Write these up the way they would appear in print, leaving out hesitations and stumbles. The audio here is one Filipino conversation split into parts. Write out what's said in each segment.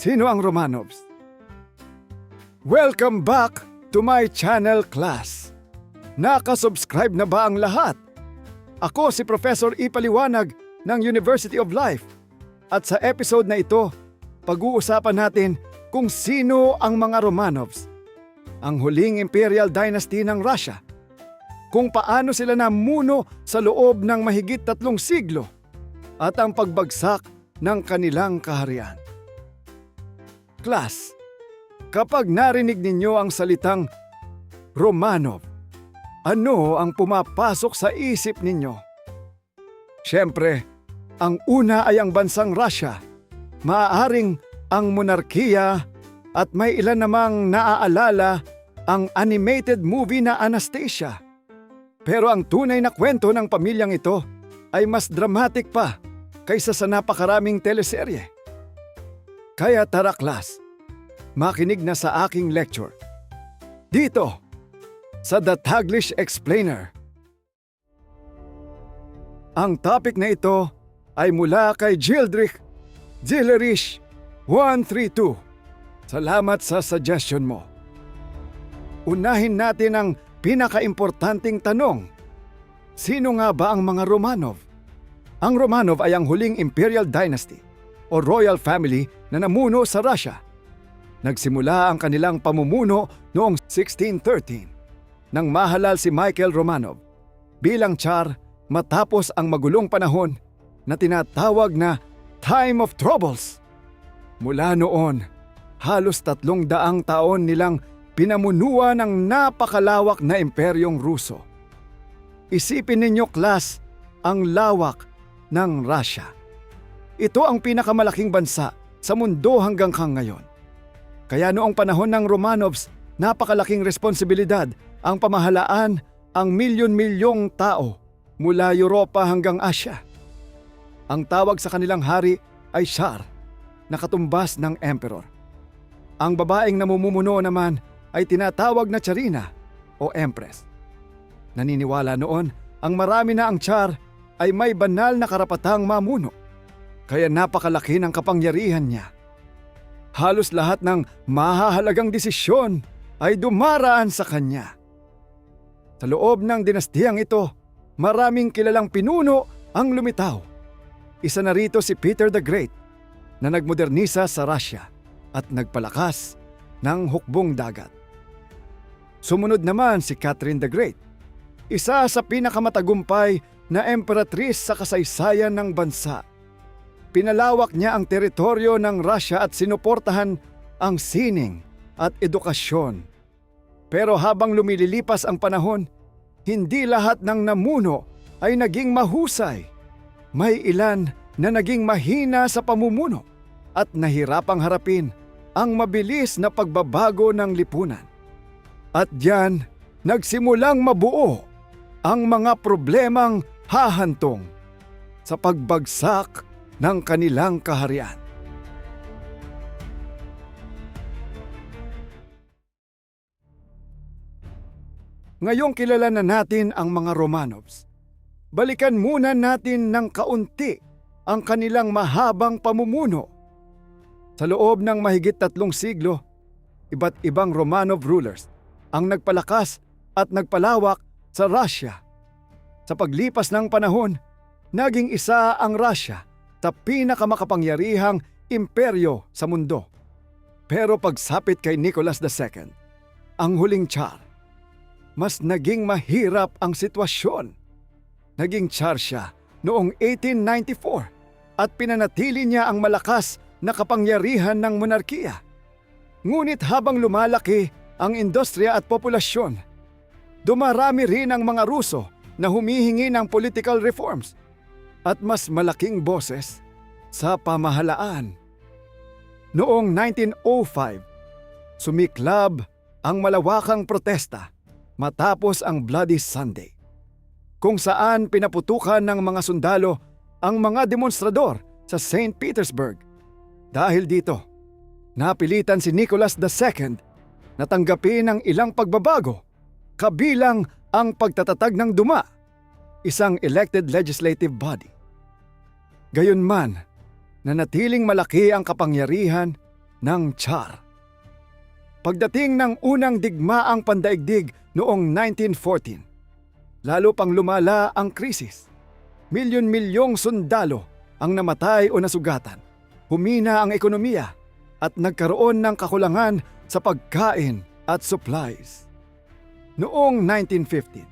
Sino ang Romanovs? Welcome back to my channel, class. Nakasubscribe na ba ang lahat? Ako si Professor Ipaliwanag ng University of Life. At sa episode na ito, pag-uusapan natin kung sino ang mga Romanovs, ang huling imperial dynasty ng Russia, kung paano sila namuno sa loob ng mahigit 3 siglo, at ang pagbagsak ng kanilang kaharian. Class, kapag narinig ninyo ang salitang Romanov, ano ang pumapasok sa isip ninyo? Siyempre, ang una ay ang bansang Russia, maaaring ang monarkiya, at may ilan namang naaalala ang animated movie na Anastasia. Pero ang tunay na kwento ng pamilyang ito ay mas dramatic pa kaysa sa napakaraming teleserye. Kaya tara, class, makinig na sa aking lecture. Dito, sa The Taglish Explainer. Ang topic na ito ay mula kay Gildrich Zillerich 132. Salamat sa suggestion mo. Unahin natin ang pinakaimportanteng tanong. Sino nga ba ang mga Romanov? Ang Romanov ay ang huling imperial dynasty o royal family na namuno sa Russia. Nagsimula ang kanilang pamumuno noong 1613 nang mahalal si Michael Romanov bilang Tsar matapos ang magulong panahon na tinatawag na Time of Troubles. Mula noon, halos 300 taon nilang pinamunuan ng napakalawak na imperyong Ruso. Isipin ninyo, class, ang lawak ng Russia. Ito ang pinakamalaking bansa sa mundo hanggang ngayon. Kaya noong panahon ng Romanovs, napakalaking responsibilidad ang pamahalaan ang milyon-milyong tao mula Europa hanggang Asya. Ang tawag sa kanilang hari ay Tsar, na katumbas ng emperor. Ang babaeng namumuno naman ay tinatawag na Tsarina o Empress. Naniniwala noon ang marami na ang Tsar ay may banal na karapatang mamuno, kaya napakalaki ng kapangyarihan niya. Halos lahat ng mahahalagang desisyon ay dumaraan sa kanya. Sa loob ng dinastiyang ito, maraming kilalang pinuno ang lumitaw. Isa na rito si Peter the Great na nagmodernisa sa Russia at nagpalakas ng hukbong dagat. Sumunod naman si Catherine the Great, isa sa pinakamatagumpay na emperatrice sa kasaysayan ng bansa. Pinalawak niya ang teritoryo ng Russia at sinuportahan ang sining at edukasyon. Pero habang lumililipas ang panahon, hindi lahat ng namuno ay naging mahusay. May ilan na naging mahina sa pamumuno at nahirapang harapin ang mabilis na pagbabago ng lipunan. At diyan, nagsimulang mabuo ang mga problemang hahantong sa pagbagsak ng kanilang kaharian. Ngayong kilala na natin ang mga Romanovs, balikan muna natin ng kaunti ang kanilang mahabang pamumuno. Sa loob ng mahigit 3 siglo, iba't ibang Romanov rulers ang nagpalakas at nagpalawak sa Russia. Sa paglipas ng panahon, naging isa ang Russia sa pinakamakapangyarihang imperyo sa mundo. Pero pagsapit kay Nicholas II, ang huling Tsar, mas naging mahirap ang sitwasyon. Naging Tsar siya noong 1894 at pinanatili niya ang malakas na kapangyarihan ng monarkiya. Ngunit habang lumalaki ang industriya at populasyon, dumarami rin ang mga Ruso na humihingi ng political reforms at mas malaking boses sa pamahalaan. Noong 1905, sumiklab ang malawakang protesta matapos ang Bloody Sunday, kung saan pinaputukan ng mga sundalo ang mga demonstrador sa St. Petersburg. Dahil dito, napilitan si Nicholas II na tanggapin ang ilang pagbabago, kabilang ang pagtatatag ng Duma, isang elected legislative body. Gayunman, nanatiling malaki ang kapangyarihan ng Tsar. Pagdating ng unang digmaang pandaigdig noong 1914, lalo pang lumala ang krisis. Milyon-milyong sundalo ang namatay o nasugatan. Humina ang ekonomiya at nagkaroon ng kakulangan sa pagkain at supplies. Noong 1915,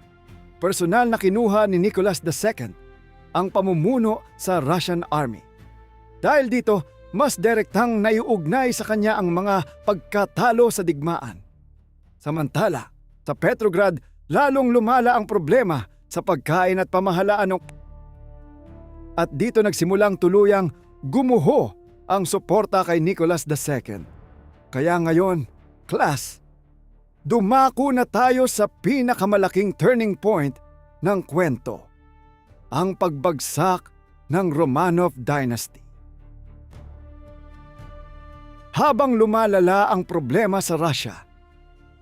personal na kinuha ni Nicholas II ang pamumuno sa Russian Army. Dahil dito, mas direktang naiugnay sa kanya ang mga pagkatalo sa digmaan. Samantala, sa Petrograd, lalong lumala ang problema sa pagkain at pamahalaan at dito nagsimulang tuluyang gumuho ang suporta kay Nicholas II. Kaya ngayon, class, dumako na tayo sa pinakamalaking turning point ng kwento, ang pagbagsak ng Romanov Dynasty. Habang lumalala ang problema sa Russia,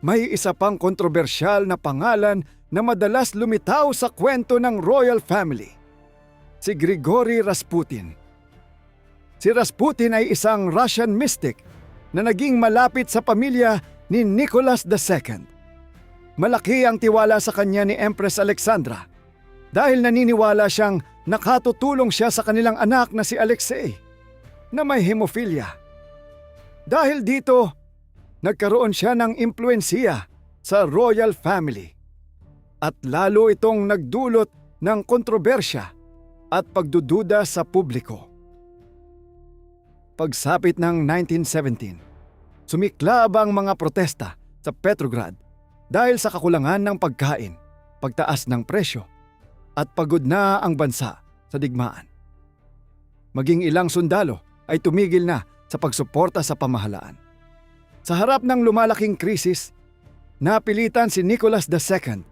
may isa pang kontrobersyal na pangalan na madalas lumitaw sa kwento ng royal family, si Grigory Rasputin. Si Rasputin ay isang Russian mystic na naging malapit sa pamilya ni Nicholas II. Malaki ang tiwala sa kanya ni Empress Alexandra dahil naniniwala siyang nakatutulong siya sa kanilang anak na si Alexei na may hemophilia. Dahil dito, nagkaroon siya ng impluwensiya sa royal family at lalo itong nagdulot ng kontrobersya at pagdududa sa publiko. Pagsapit ng 1917, sumiklab ang mga protesta sa Petrograd dahil sa kakulangan ng pagkain, pagtaas ng presyo, at pagod na ang bansa sa digmaan. Maging ilang sundalo ay tumigil na sa pagsuporta sa pamahalaan. Sa harap ng lumalaking krisis, napilitan si Nicholas II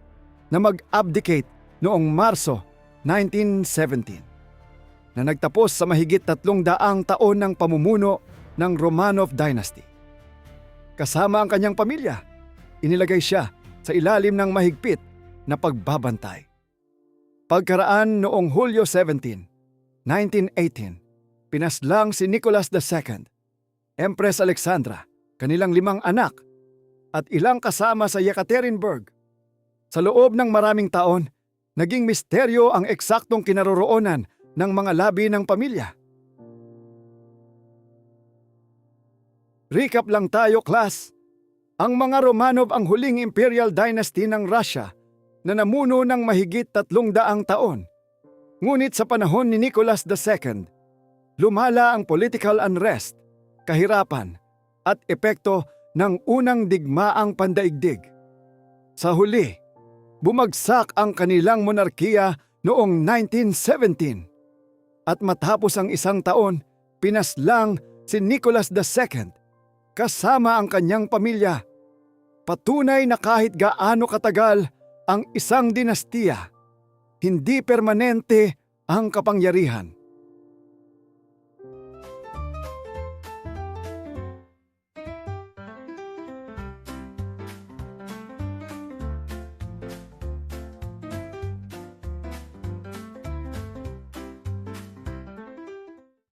na mag-abdicate noong Marso 1917 na nagtapos sa mahigit 300 taon ng pamumuno ng Romanov Dynasty. Kasama ang kanyang pamilya, inilagay siya sa ilalim ng mahigpit na pagbabantay. Pagkaraan noong Hulyo 17, 1918, pinaslang si Nicholas II, Empress Alexandra, kanilang 5 anak, at ilang kasama sa Yekaterinburg. Sa loob ng maraming taon, naging misteryo ang eksaktong kinaroroonan ng mga labi ng pamilya. Recap lang tayo, class. Ang mga Romanov ang huling imperial dynasty ng Russia na namuno ng mahigit 300 taon. Ngunit sa panahon ni Nicholas II, lumala ang political unrest, kahirapan, at epekto ng unang digmaang pandaigdig. Sa huli, bumagsak ang kanilang monarkiya noong 1917 at matapos ang isang taon, pinaslang si Nicholas II kasama ang kanyang pamilya. Patunay na kahit gaano katagal ang isang dinastiya, hindi permanente ang kapangyarihan.